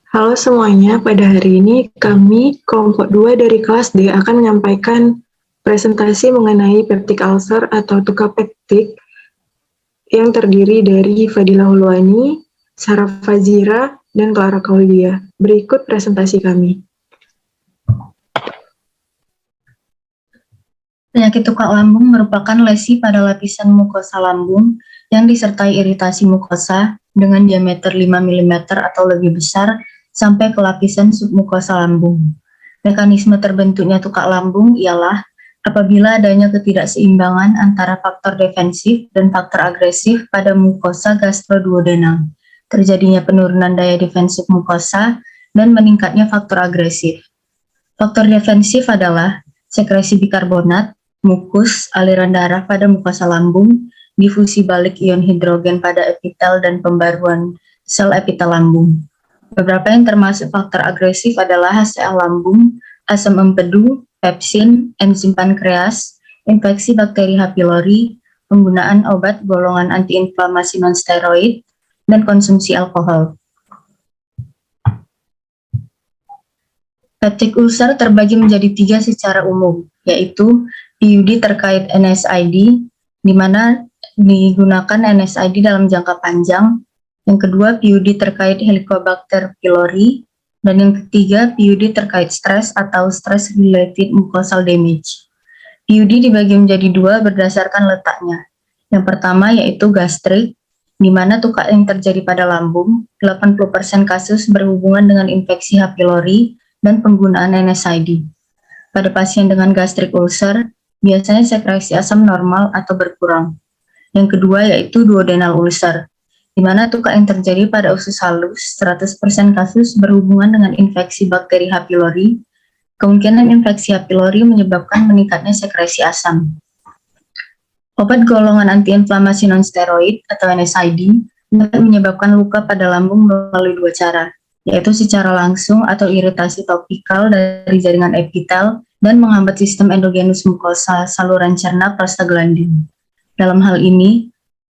Halo semuanya, pada hari ini kami kelompok 2 dari kelas D akan menyampaikan presentasi mengenai peptic ulcer atau tuka peptik yang terdiri dari Fadila Hulwani, Sarah Fazira, dan Clara Kaulia. Berikut presentasi kami. Penyakit tukak lambung merupakan lesi pada lapisan mukosa lambung yang disertai iritasi mukosa dengan diameter 5 mm atau lebih besar sampai ke lapisan submukosa lambung. Mekanisme terbentuknya tukak lambung ialah apabila adanya ketidakseimbangan antara faktor defensif dan faktor agresif pada mukosa gastroduodenal, terjadinya penurunan daya defensif mukosa, dan meningkatnya faktor agresif. Faktor defensif adalah sekresi bikarbonat, mukus, aliran darah pada mukosa lambung, difusi balik ion hidrogen pada epitel, dan pembaruan sel epitel lambung. Beberapa yang termasuk faktor agresif adalah HCl lambung, asam empedu, pepsin, enzim pankreas, infeksi bakteri H. pylori, penggunaan obat golongan antiinflamasi non-steroid, dan konsumsi alkohol. Peptic ulcer terbagi menjadi 3 secara umum, yaitu PUD terkait NSAID, di mana digunakan NSAID dalam jangka panjang. Yang kedua, PUD terkait Helicobacter pylori. Dan yang ketiga, PUD terkait stres atau stress-related mucosal damage. PUD dibagi menjadi 2 berdasarkan letaknya. Yang pertama yaitu gastrik, di mana tukak yang terjadi pada lambung, 80% kasus berhubungan dengan infeksi H. pylori dan penggunaan NSAID. Pada pasien dengan gastric ulcer, biasanya sekresi asam normal atau berkurang. Yang kedua yaitu duodenal ulcer, di mana tukak yang terjadi pada usus halus, 100% kasus berhubungan dengan infeksi bakteri H. pylori. Kemungkinan infeksi H. pylori menyebabkan meningkatnya sekresi asam. Obat golongan antiinflamasi non-steroid atau NSAID dapat menyebabkan luka pada lambung melalui 2 cara, yaitu secara langsung atau iritasi topikal dari jaringan epitel dan menghambat sistem endogenus mukosa saluran cerna prostaglandin. Dalam hal ini,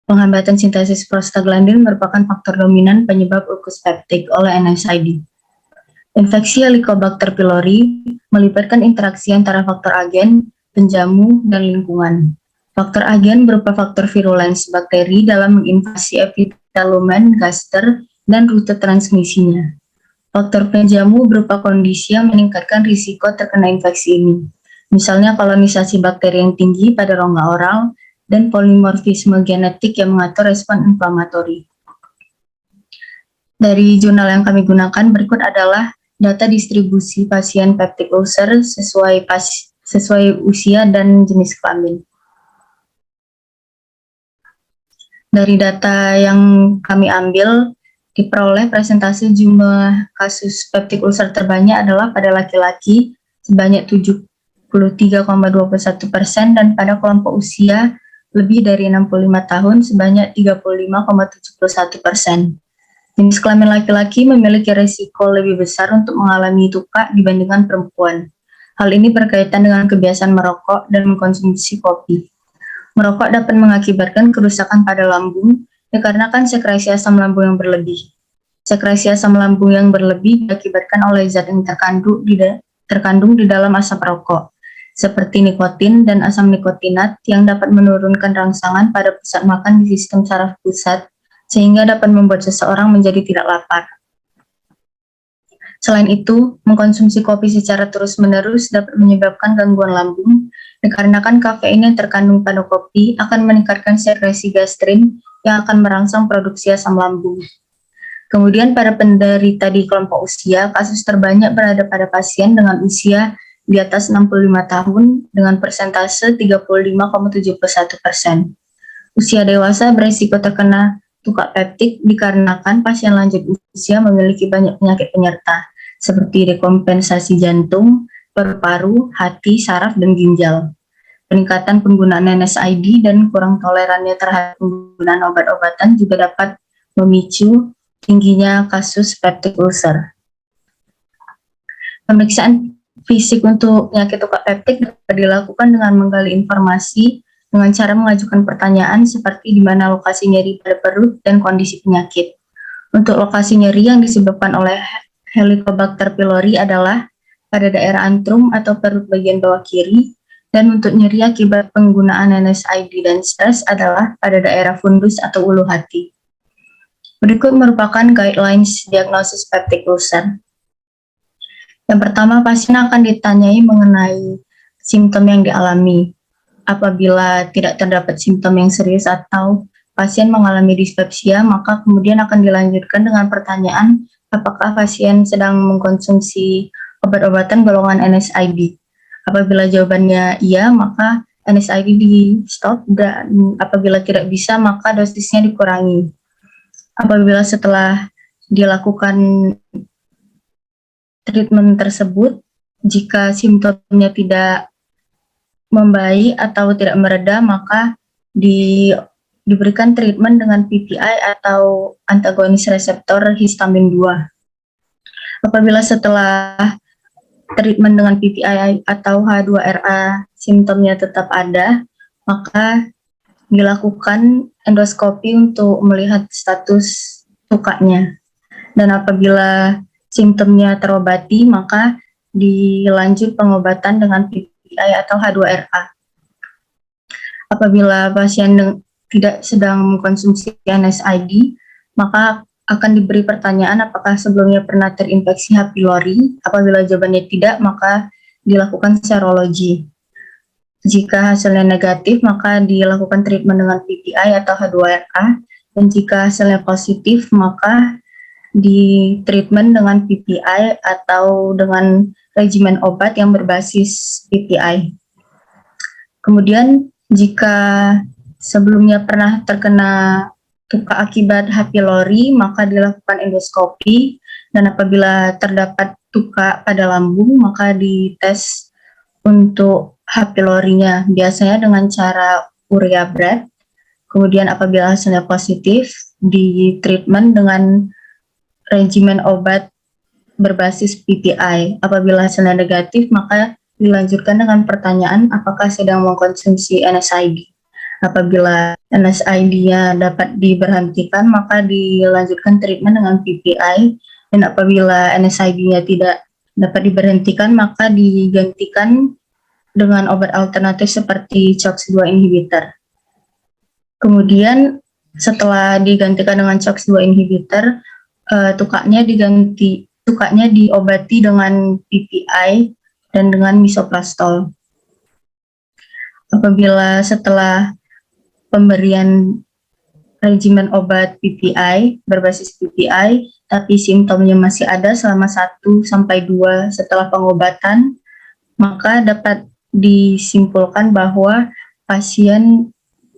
penghambatan sintesis prostaglandin merupakan faktor dominan penyebab ulkus peptik oleh NSAID. Infeksi Helicobacter pylori melibatkan interaksi antara faktor agen, penjamu, dan lingkungan. Faktor agen berupa faktor virulens bakteri dalam menginvasi epitelumen gaster dan rute transmisinya. Faktor penjamu berupa kondisi yang meningkatkan risiko terkena infeksi ini, misalnya kolonisasi bakteri yang tinggi pada rongga oral dan polimorfisme genetik yang mengatur respon inflamatori. Dari jurnal yang kami gunakan, berikut adalah data distribusi pasien peptic ulcer sesuai usia dan jenis kelamin. Dari data yang kami ambil, diperoleh presentasi jumlah kasus peptic ulcer terbanyak adalah pada laki-laki sebanyak 73,21% dan pada kelompok usia lebih dari 65 tahun sebanyak 35,71%. Jenis kelamin laki-laki memiliki risiko lebih besar untuk mengalami tukak dibandingkan perempuan. Hal ini berkaitan dengan kebiasaan merokok dan mengkonsumsi kopi. Merokok dapat mengakibatkan kerusakan pada lambung dikarenakan sekresi asam lambung yang berlebih. Sekresi asam lambung yang berlebih diakibatkan oleh zat yang terkandung di dalam asap rokok, seperti nikotin dan asam nikotinat yang dapat menurunkan rangsangan pada pusat makan di sistem saraf pusat, sehingga dapat membuat seseorang menjadi tidak lapar. Selain itu, mengkonsumsi kopi secara terus-menerus dapat menyebabkan gangguan lambung, dikarenakan kafein yang terkandung pada kopi akan meningkatkan sekresi gastrin yang akan merangsang produksi asam lambung. Kemudian pada penderita di kelompok usia, kasus terbanyak berada pada pasien dengan usia di atas 65 tahun dengan persentase 35,71%. Usia dewasa berisiko terkena tukak peptik dikarenakan pasien lanjut usia memiliki banyak penyakit penyerta seperti dekompensasi jantung, paru-paru, hati, saraf, dan ginjal. Peningkatan penggunaan NSAID dan kurang tolerannya terhadap penggunaan obat-obatan juga dapat memicu tingginya kasus peptic ulcer. Pemeriksaan fisik untuk penyakit tukak peptik dapat dilakukan dengan menggali informasi dengan cara mengajukan pertanyaan seperti di mana lokasi nyeri pada perut dan kondisi penyakit. Untuk lokasi nyeri yang disebabkan oleh Helicobacter pylori adalah pada daerah antrum atau perut bagian bawah kiri, dan untuk nyeri akibat penggunaan NSAID dan stres adalah pada daerah fundus atau ulu hati. Berikut merupakan guidelines diagnosis peptic ulcer. Yang pertama, pasien akan ditanyai mengenai simptom yang dialami. Apabila tidak terdapat simptom yang serius atau pasien mengalami dispepsia, maka kemudian akan dilanjutkan dengan pertanyaan apakah pasien sedang mengkonsumsi obat-obatan golongan NSAID. Apabila jawabannya iya, maka NSAID di stop, dan apabila tidak bisa, maka dosisnya dikurangi. Apabila setelah dilakukan treatment tersebut, jika simptomnya tidak membaik atau tidak mereda, maka diberikan treatment dengan PPI atau antagonis reseptor histamin 2. Apabila setelah treatment dengan PPI atau H2RA simptomnya tetap ada, maka dilakukan endoskopi untuk melihat status tukanya. Dan apabila simptomnya terobati, maka dilanjut pengobatan dengan PPI atau H2RA. Apabila pasien tidak sedang mengkonsumsi NSAID, maka akan diberi pertanyaan apakah sebelumnya pernah terinfeksi H. pylori. Apabila jawabannya tidak, maka dilakukan serologi. Jika hasilnya negatif, maka dilakukan treatment dengan PPI atau H2RA, dan jika hasilnya positif, maka di treatment dengan PPI atau dengan regimen obat yang berbasis PPI. Kemudian, jika sebelumnya pernah terkena tuka akibat H. pylori, maka dilakukan endoskopi, dan apabila terdapat tuka pada lambung, maka dites untuk H. pylorinya, biasanya dengan cara urea breath. Kemudian apabila hasilnya positif, di treatment dengan regimen obat berbasis PPI. Apabila hasilnya negatif, maka dilanjutkan dengan pertanyaan apakah sedang mengkonsumsi NSAID. Apabila NSAID-nya dapat diberhentikan, maka dilanjutkan treatment dengan PPI, dan apabila NSAID-nya tidak dapat diberhentikan, maka digantikan dengan obat alternatif seperti COX-2 inhibitor. Kemudian setelah digantikan dengan COX-2 inhibitor, tukanya diobati dengan PPI dan dengan misoprostol. Apabila setelah pemberian regimen obat PPI berbasis PPI, tapi simptomnya masih ada selama 1-2 setelah pengobatan, maka dapat disimpulkan bahwa pasien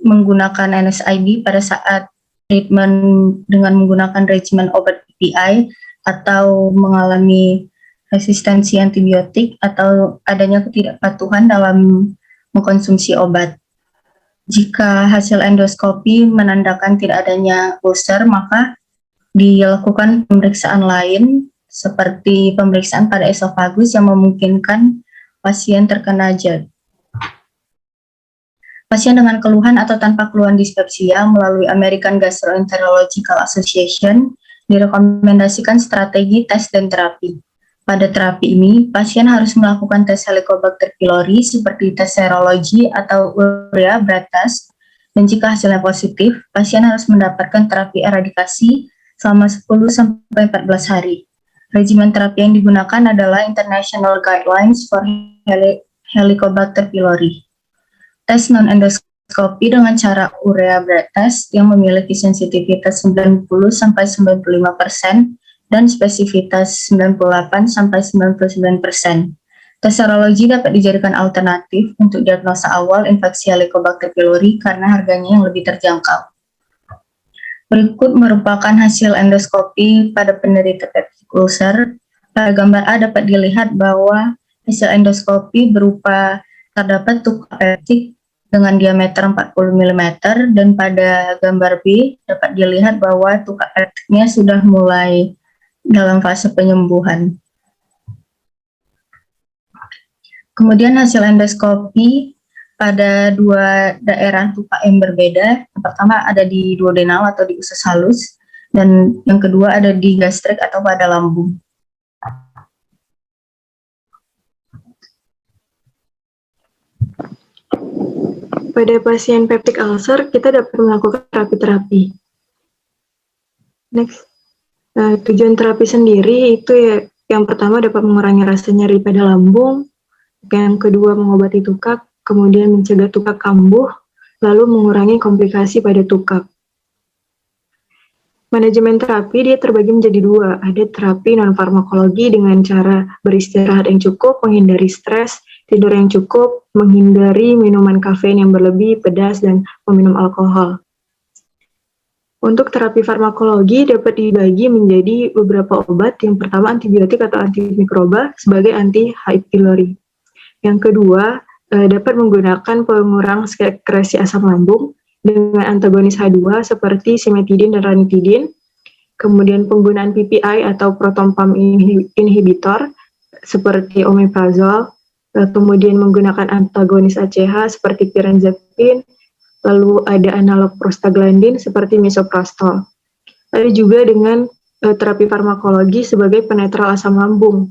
menggunakan NSAID pada saat treatment dengan menggunakan regimen obat PPI atau mengalami resistensi antibiotik atau adanya ketidakpatuhan dalam mengkonsumsi obat. Jika hasil endoskopi menandakan tidak adanya ulcer, maka dilakukan pemeriksaan lain seperti pemeriksaan pada esofagus yang memungkinkan pasien terkena JERD. Pasien dengan keluhan atau tanpa keluhan dispepsia melalui American Gastroenterological Association direkomendasikan strategi tes dan terapi. Pada terapi ini, pasien harus melakukan tes Helicobacter pylori seperti tes serologi atau urea blood test, dan jika hasilnya positif, pasien harus mendapatkan terapi eradikasi selama 10-14 hari. Regimen terapi yang digunakan adalah International Guidelines for Helicobacter pylori. Tes non-endoskopi dengan cara urea blood test yang memiliki sensitivitas 90-95% dan spesifitas 98-99%. Tes serologi dapat dijadikan alternatif untuk diagnosa awal infeksi Helicobacter pylori karena harganya yang lebih terjangkau. Berikut merupakan hasil endoskopi pada penderita peptic ulcer. Pada gambar A dapat dilihat bahwa hasil endoskopi berupa terdapat tuka peptik dengan diameter 40 mm, dan pada gambar B dapat dilihat bahwa tuka peptiknya sudah mulai dalam fase penyembuhan. Kemudian hasil endoskopi pada dua daerah tuka yang berbeda. Yang pertama ada di duodenal atau di usus halus, dan yang kedua ada di gastrik atau pada lambung. Pada pasien peptic ulcer, kita dapat melakukan terapi-terapi. Next. Tujuan terapi sendiri itu ya, yang pertama dapat mengurangi rasa nyeri pada lambung, yang kedua mengobati tukak, kemudian mencegah tukak kambuh, lalu mengurangi komplikasi pada tukak. Manajemen terapi dia terbagi menjadi dua, ada terapi non-farmakologi dengan cara beristirahat yang cukup, menghindari stres, tidur yang cukup, menghindari minuman kafein yang berlebih, pedas, dan meminum alkohol. Untuk terapi farmakologi dapat dibagi menjadi beberapa obat. Yang pertama antibiotik atau antimikroba sebagai anti-H. pylori. Yang kedua dapat menggunakan pengurang sekresi asam lambung dengan antagonis H2 seperti simetidin dan ranitidin. Kemudian penggunaan PPI atau proton pump inhibitor seperti omeprazol. Kemudian menggunakan antagonis ACH seperti pirenzepin. Lalu ada analog prostaglandin seperti misoprostol. Ada juga dengan terapi farmakologi sebagai penetral asam lambung.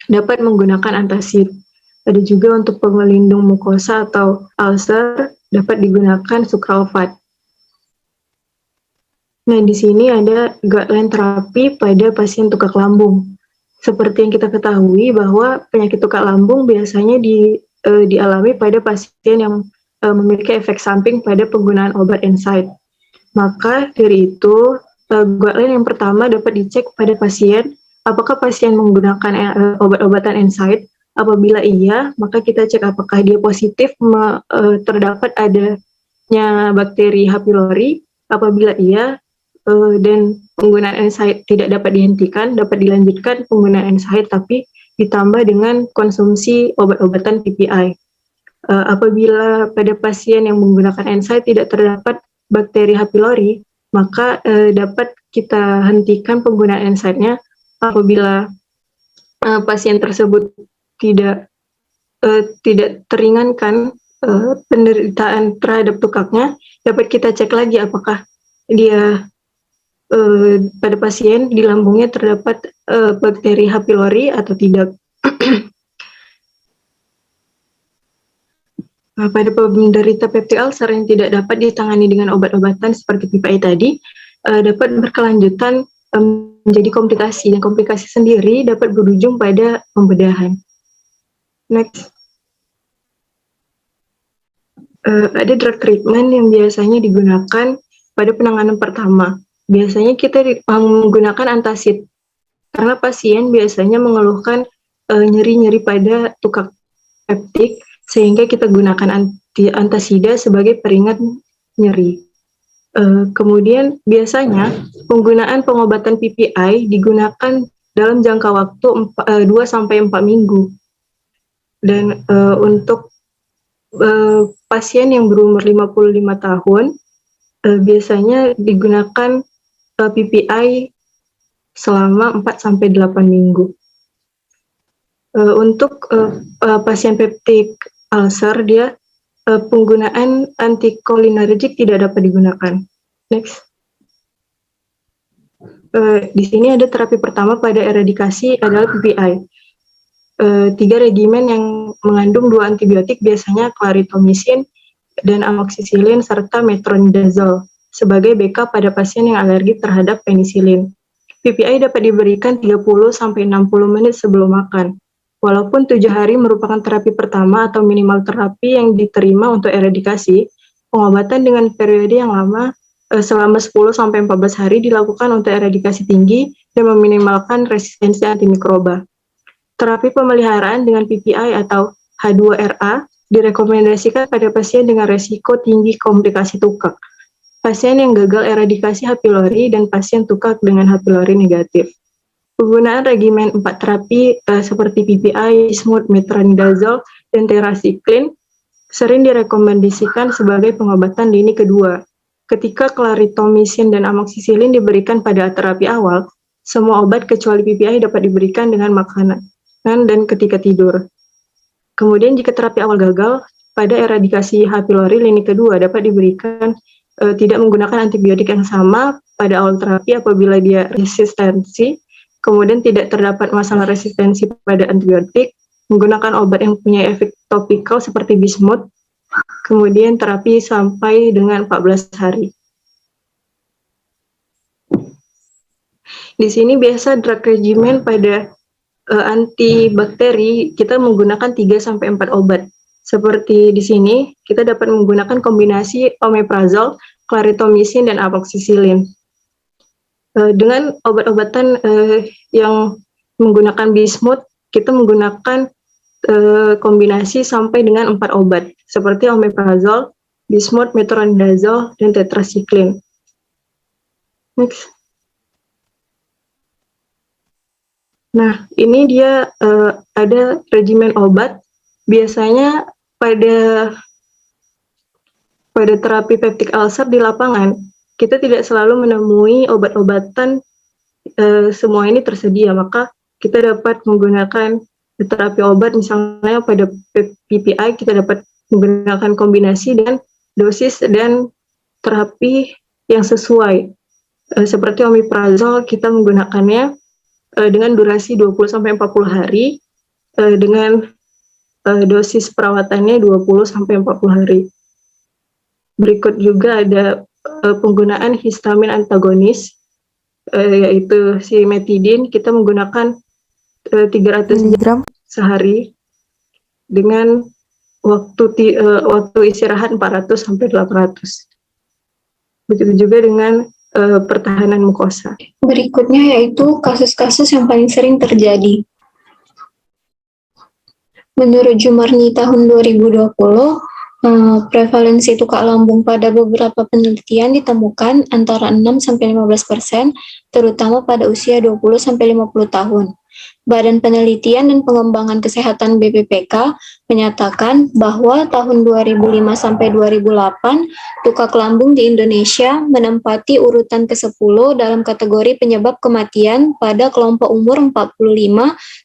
Dapat menggunakan antacid. Ada juga untuk pelindung mukosa atau ulcer dapat digunakan sucralfate. Nah, di sini ada guideline terapi pada pasien tukak lambung. Seperti yang kita ketahui bahwa penyakit tukak lambung biasanya dialami pada pasien yang memiliki efek samping pada penggunaan obat NSAID. Maka dari itu, guideline yang pertama dapat dicek pada pasien, apakah pasien menggunakan obat-obatan NSAID. Apabila iya, maka kita cek apakah dia positif terdapat adanya bakteri H. pylori. Apabila iya, dan penggunaan NSAID tidak dapat dihentikan, dapat dilanjutkan penggunaan NSAID tapi ditambah dengan konsumsi obat-obatan PPI. Apabila pada pasien yang menggunakan NSAID tidak terdapat bakteri H. pylori, maka dapat kita hentikan penggunaan NSAID-nya. Apabila pasien tersebut tidak teringankan penderitaan terhadap tukaknya, dapat kita cek lagi apakah dia pada pasien di lambungnya terdapat bakteri H. pylori atau tidak. Pada penderita peptic ulcer yang tidak dapat ditangani dengan obat-obatan seperti PPI tadi, dapat berkelanjutan menjadi komplikasi, dan komplikasi sendiri dapat berujung pada pembedahan. Next. Ada drug treatment yang biasanya digunakan pada penanganan pertama. Biasanya kita menggunakan antacid, karena pasien biasanya mengeluhkan nyeri-nyeri pada tukak peptik, sehingga kita gunakan antasida sebagai peringat nyeri. Kemudian biasanya penggunaan pengobatan PPI digunakan dalam jangka waktu 2-4 minggu. Dan untuk pasien yang berumur 55 tahun, biasanya digunakan PPI selama 4-8 minggu. Untuk pasien peptic ulcer, dia penggunaan antikolinergik tidak dapat digunakan. Next. Di sini ada terapi pertama pada eradikasi adalah PPI. 3 regimen yang mengandung 2 antibiotik, biasanya clarithromycin dan amoxicillin serta metronidazole sebagai backup pada pasien yang alergi terhadap penisilin. PPI dapat diberikan 30-60 menit sebelum makan. Walaupun 7 hari merupakan terapi pertama atau minimal terapi yang diterima untuk eradikasi, pengobatan dengan periode yang lama selama 10-14 hari dilakukan untuk eradikasi tinggi dan meminimalkan resistensi antimikroba. Terapi pemeliharaan dengan PPI atau H2RA direkomendasikan pada pasien dengan resiko tinggi komplikasi tukak, pasien yang gagal eradikasi H. pylori, dan pasien tukak dengan H. pylori negatif. Penggunaan regimen 4 terapi seperti PPI, bismuth, metronidazole, dan tetracycline sering direkomendasikan sebagai pengobatan lini kedua. Ketika clarithromycin dan amoxicillin diberikan pada terapi awal, semua obat kecuali PPI dapat diberikan dengan makanan dan ketika tidur. Kemudian jika terapi awal gagal, pada eradikasi H. pylori lini kedua dapat diberikan tidak menggunakan antibiotik yang sama pada awal terapi apabila dia resistensi, kemudian tidak terdapat masalah resistensi pada antibiotik, menggunakan obat yang punya efek topikal seperti bismuth, Kemudian terapi sampai dengan 14 hari. Di sini biasa drug regimen pada antibakteri kita menggunakan 3-4 obat. Seperti di sini, kita dapat menggunakan kombinasi omeprazol, clarithromycin, dan amoxicillin. Dengan obat-obatan yang menggunakan bismuth, kita menggunakan kombinasi sampai dengan 4 obat, seperti omeprazol, bismuth, metronidazole, dan tetracycline. Next. Nah, ini dia ada regimen obat. Biasanya pada terapi peptic ulcer di lapangan, kita tidak selalu menemui obat-obatan semua ini tersedia, maka kita dapat menggunakan terapi obat, misalnya pada PPI kita dapat menggunakan kombinasi dan dosis dan terapi yang sesuai. Seperti omeprazol, kita menggunakannya dengan durasi 20-40 hari, dengan dosis perawatannya 20-40 hari. Berikut juga ada penggunaan histamin antagonis, yaitu simetidin, kita menggunakan 300 gram sehari dengan waktu istirahat 400-800. Begitu juga dengan pertahanan mukosa. Berikutnya yaitu kasus-kasus yang paling sering terjadi. Menurut Jumarni tahun 2020, prevalensi tukak lambung pada beberapa penelitian ditemukan antara 6-15%, terutama pada usia 20-50 tahun. Badan Penelitian dan Pengembangan Kesehatan BPPK menyatakan bahwa tahun 2005-2008, tukak lambung di Indonesia menempati urutan ke-10 dalam kategori penyebab kematian pada kelompok umur 45-54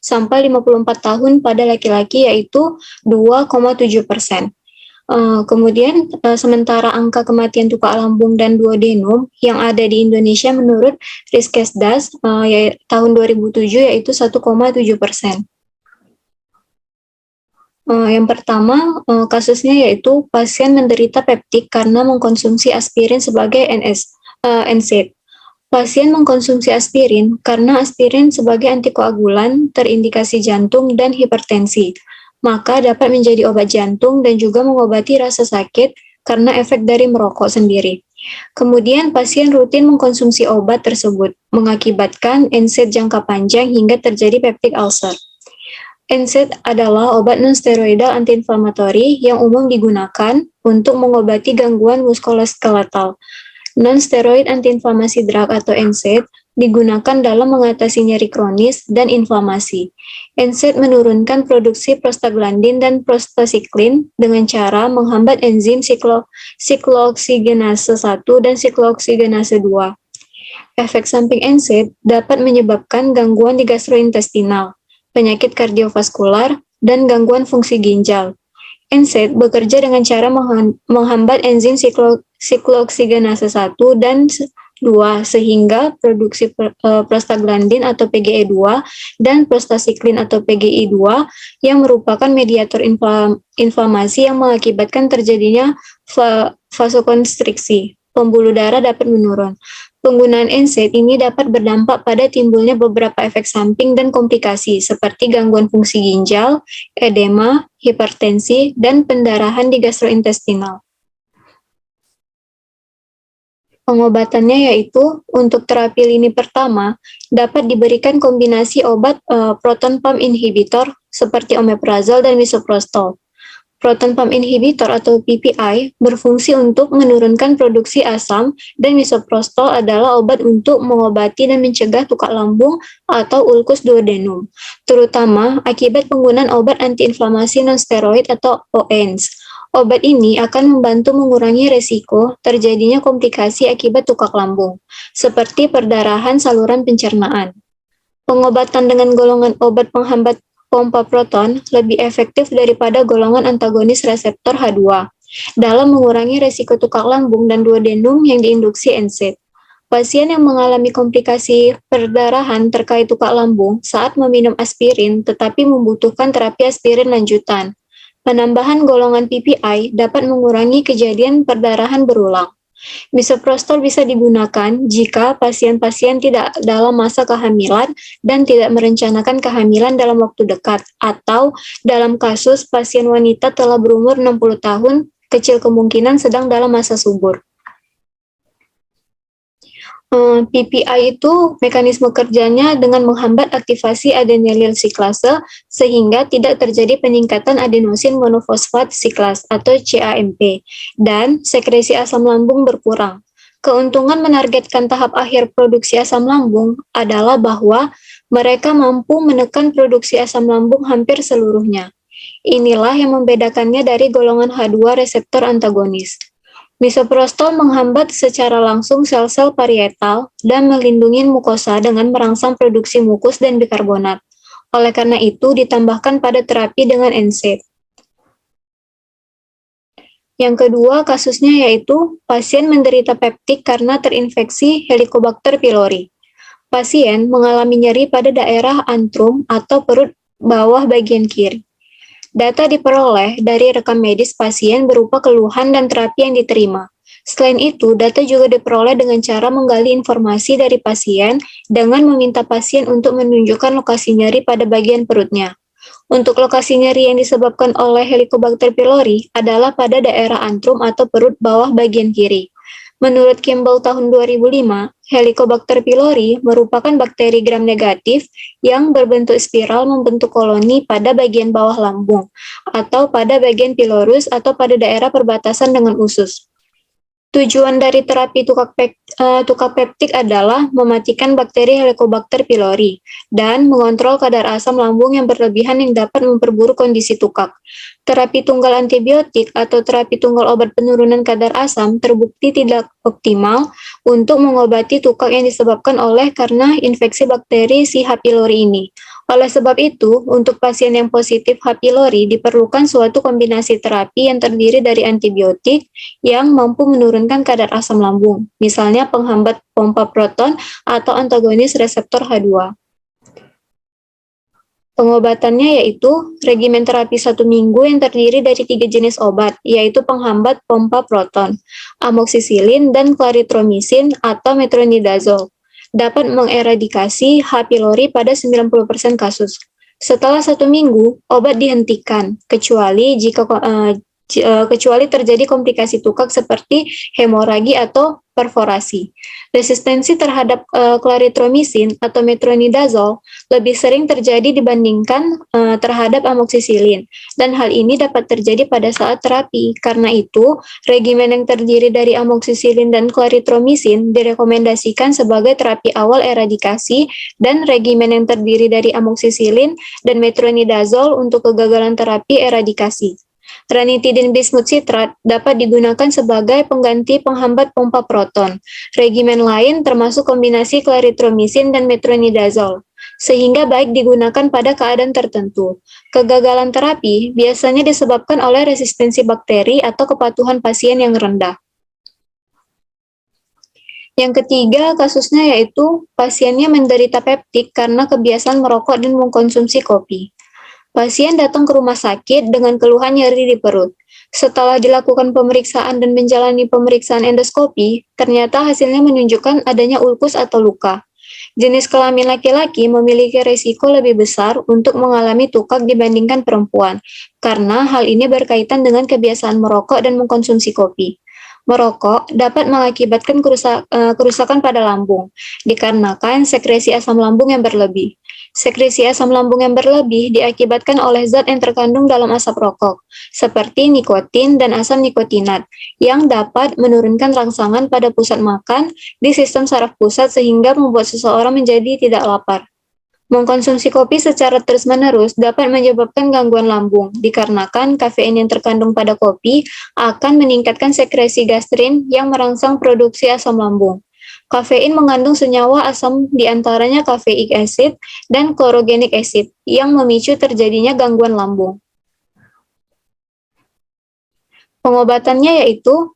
tahun pada laki-laki, yaitu 2,7%. Kemudian sementara angka kematian tukak lambung dan duodenum yang ada di Indonesia menurut Riskesdas tahun 2007 yaitu 1,7%. Yang pertama kasusnya yaitu pasien menderita peptik karena mengkonsumsi aspirin sebagai NSAID. Pasien mengkonsumsi aspirin karena aspirin sebagai antikoagulan terindikasi jantung dan hipertensi, maka dapat menjadi obat jantung dan juga mengobati rasa sakit karena efek dari merokok sendiri. Kemudian pasien rutin mengkonsumsi obat tersebut, mengakibatkan NSAID jangka panjang hingga terjadi peptic ulcer. NSAID adalah obat non-steroidal anti-inflamatori yang umum digunakan untuk mengobati gangguan muskuloskeletal. Non-steroid anti-inflamasi drug atau NSAID digunakan dalam mengatasi nyeri kronis dan inflamasi. NSAID menurunkan produksi prostaglandin dan prostacyclin dengan cara menghambat enzim siklooksidgenase 1 dan siklooksidgenase 2. Efek samping NSAID dapat menyebabkan gangguan di gastrointestinal, penyakit kardiovaskular, dan gangguan fungsi ginjal. NSAID bekerja dengan cara menghambat enzim siklooksidgenase 1 dan 2 sehingga produksi prostaglandin atau PGE2 dan prostacyclin atau PGI2 yang merupakan mediator inflamasi yang mengakibatkan terjadinya vasokonstriksi. Pembuluh darah dapat menurun. Penggunaan NSAID ini dapat berdampak pada timbulnya beberapa efek samping dan komplikasi seperti gangguan fungsi ginjal, edema, hipertensi, dan pendarahan di gastrointestinal. Pengobatannya yaitu untuk terapi lini pertama dapat diberikan kombinasi obat proton pump inhibitor seperti omeprazol dan misoprostol. Proton pump inhibitor atau PPI berfungsi untuk menurunkan produksi asam dan misoprostol adalah obat untuk mengobati dan mencegah tukak lambung atau ulkus duodenum, terutama akibat penggunaan obat antiinflamasi non-steroid atau ONS. Obat ini akan membantu mengurangi resiko terjadinya komplikasi akibat tukak lambung, seperti perdarahan saluran pencernaan. Pengobatan dengan golongan obat penghambat pompa proton lebih efektif daripada golongan antagonis reseptor H2 dalam mengurangi resiko tukak lambung dan duodenum yang diinduksi NSAID. Pasien yang mengalami komplikasi perdarahan terkait tukak lambung saat meminum aspirin tetapi membutuhkan terapi aspirin lanjutan, Penambahan golongan PPI dapat mengurangi kejadian perdarahan berulang. Misoprostol bisa digunakan jika pasien-pasien tidak dalam masa kehamilan dan tidak merencanakan kehamilan dalam waktu dekat, atau dalam kasus pasien wanita telah berumur 60 tahun, kecil kemungkinan sedang dalam masa subur. PPI itu mekanisme kerjanya dengan menghambat aktivasi adenylyl siklase sehingga tidak terjadi peningkatan adenosin monofosfat siklas atau CAMP dan sekresi asam lambung berkurang. Keuntungan menargetkan tahap akhir produksi asam lambung adalah bahwa mereka mampu menekan produksi asam lambung hampir seluruhnya. Inilah yang membedakannya dari golongan H2 reseptor antagonis. Misoprostol menghambat secara langsung sel-sel parietal dan melindungi mukosa dengan merangsang produksi mukus dan bikarbonat. Oleh karena itu, ditambahkan pada terapi dengan NSAID. Yang kedua kasusnya yaitu pasien menderita peptik karena terinfeksi Helicobacter pylori. Pasien mengalami nyeri pada daerah antrum atau perut bawah bagian kiri. Data diperoleh dari rekam medis pasien berupa keluhan dan terapi yang diterima. Selain itu, data juga diperoleh dengan cara menggali informasi dari pasien dengan meminta pasien untuk menunjukkan lokasi nyeri pada bagian perutnya. Untuk lokasi nyeri yang disebabkan oleh Helicobacter pylori adalah pada daerah antrum atau perut bawah bagian kiri. Menurut Campbell tahun 2005, Helicobacter pylori merupakan bakteri gram negatif yang berbentuk spiral membentuk koloni pada bagian bawah lambung, atau pada bagian pylorus atau pada daerah perbatasan dengan usus. Tujuan dari terapi tukak peptik adalah mematikan bakteri Helicobacter pylori dan mengontrol kadar asam lambung yang berlebihan yang dapat memperburuk kondisi tukak. Terapi tunggal antibiotik atau terapi tunggal obat penurunan kadar asam terbukti tidak optimal untuk mengobati tukak yang disebabkan oleh karena infeksi bakteri si H. pylori ini. Oleh sebab itu, untuk pasien yang positif H. pylori diperlukan suatu kombinasi terapi yang terdiri dari antibiotik yang mampu menurunkan kadar asam lambung, misalnya penghambat pompa proton atau antagonis reseptor H2. Pengobatannya yaitu regimen terapi 1 minggu yang terdiri dari 3 jenis obat, yaitu penghambat pompa proton, amoksisilin, dan clarithromycin atau metronidazole. Dapat mengeradikasi H. pylori pada 90% kasus. Setelah 1 minggu, obat dihentikan, kecuali terjadi komplikasi tukak seperti hemoragi atau perforasi. Resistensi terhadap clarithromycin atau metronidazole lebih sering terjadi dibandingkan terhadap amoksisilin, dan hal ini dapat terjadi pada saat terapi. Karena itu, regimen yang terdiri dari amoksisilin dan clarithromycin direkomendasikan sebagai terapi awal eradikasi, dan regimen yang terdiri dari amoksisilin dan metronidazole untuk kegagalan terapi eradikasi. Ranitidin bismut sitrat dapat digunakan sebagai pengganti penghambat pompa proton. Regimen lain termasuk kombinasi clarithromycin dan metronidazole, sehingga baik digunakan pada keadaan tertentu. Kegagalan terapi biasanya disebabkan oleh resistensi bakteri atau kepatuhan pasien yang rendah. Yang ketiga kasusnya yaitu pasiennya menderita peptik karena kebiasaan merokok dan mengkonsumsi kopi. Pasien datang ke rumah sakit dengan keluhan nyeri di perut. Setelah dilakukan pemeriksaan dan menjalani pemeriksaan endoskopi, ternyata hasilnya menunjukkan adanya ulkus atau luka. Jenis kelamin laki-laki memiliki risiko lebih besar untuk mengalami tukak dibandingkan perempuan, karena hal ini berkaitan dengan kebiasaan merokok dan mengkonsumsi kopi. Merokok dapat mengakibatkan kerusakan pada lambung, dikarenakan sekresi asam lambung yang berlebih. Sekresi asam lambung yang berlebih diakibatkan oleh zat yang terkandung dalam asap rokok, seperti nikotin dan asam nikotinat, yang dapat menurunkan rangsangan pada pusat makan di sistem saraf pusat sehingga membuat seseorang menjadi tidak lapar. Mengkonsumsi kopi secara terus-menerus dapat menyebabkan gangguan lambung, dikarenakan kafein yang terkandung pada kopi akan meningkatkan sekresi gastrin yang merangsang produksi asam lambung. Kafein mengandung senyawa asam diantaranya kafeik acid dan chlorogenic acid yang memicu terjadinya gangguan lambung. Pengobatannya yaitu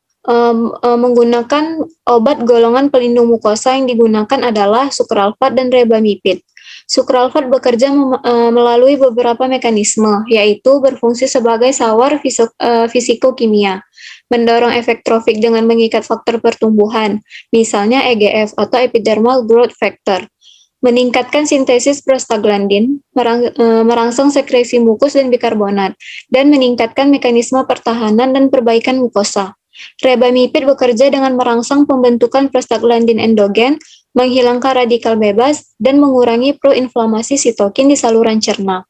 menggunakan obat golongan pelindung mukosa yang digunakan adalah sukralfat dan rebamipid. Sukralfat bekerja melalui beberapa mekanisme, yaitu berfungsi sebagai sawar fisikokimia, mendorong efek trofik dengan mengikat faktor pertumbuhan, misalnya EGF atau epidermal growth factor, meningkatkan sintesis prostaglandin, merangsang sekresi mukus dan bikarbonat, dan meningkatkan mekanisme pertahanan dan perbaikan mukosa. Rebamipid bekerja dengan merangsang pembentukan prostaglandin endogen, menghilangkan radikal bebas, dan mengurangi proinflamasi sitokin di saluran cerna.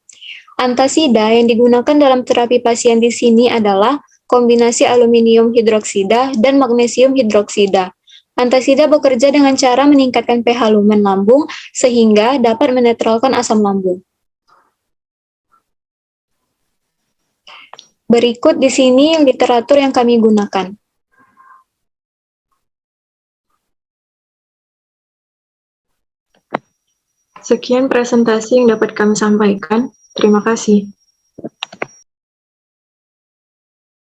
Antasida yang digunakan dalam terapi pasien di sini adalah kombinasi aluminium hidroksida dan magnesium hidroksida. Antasida bekerja dengan cara meningkatkan pH lumen lambung sehingga dapat menetralkan asam lambung. Berikut di sini literatur yang kami gunakan. Sekian presentasi yang dapat kami sampaikan. Terima kasih.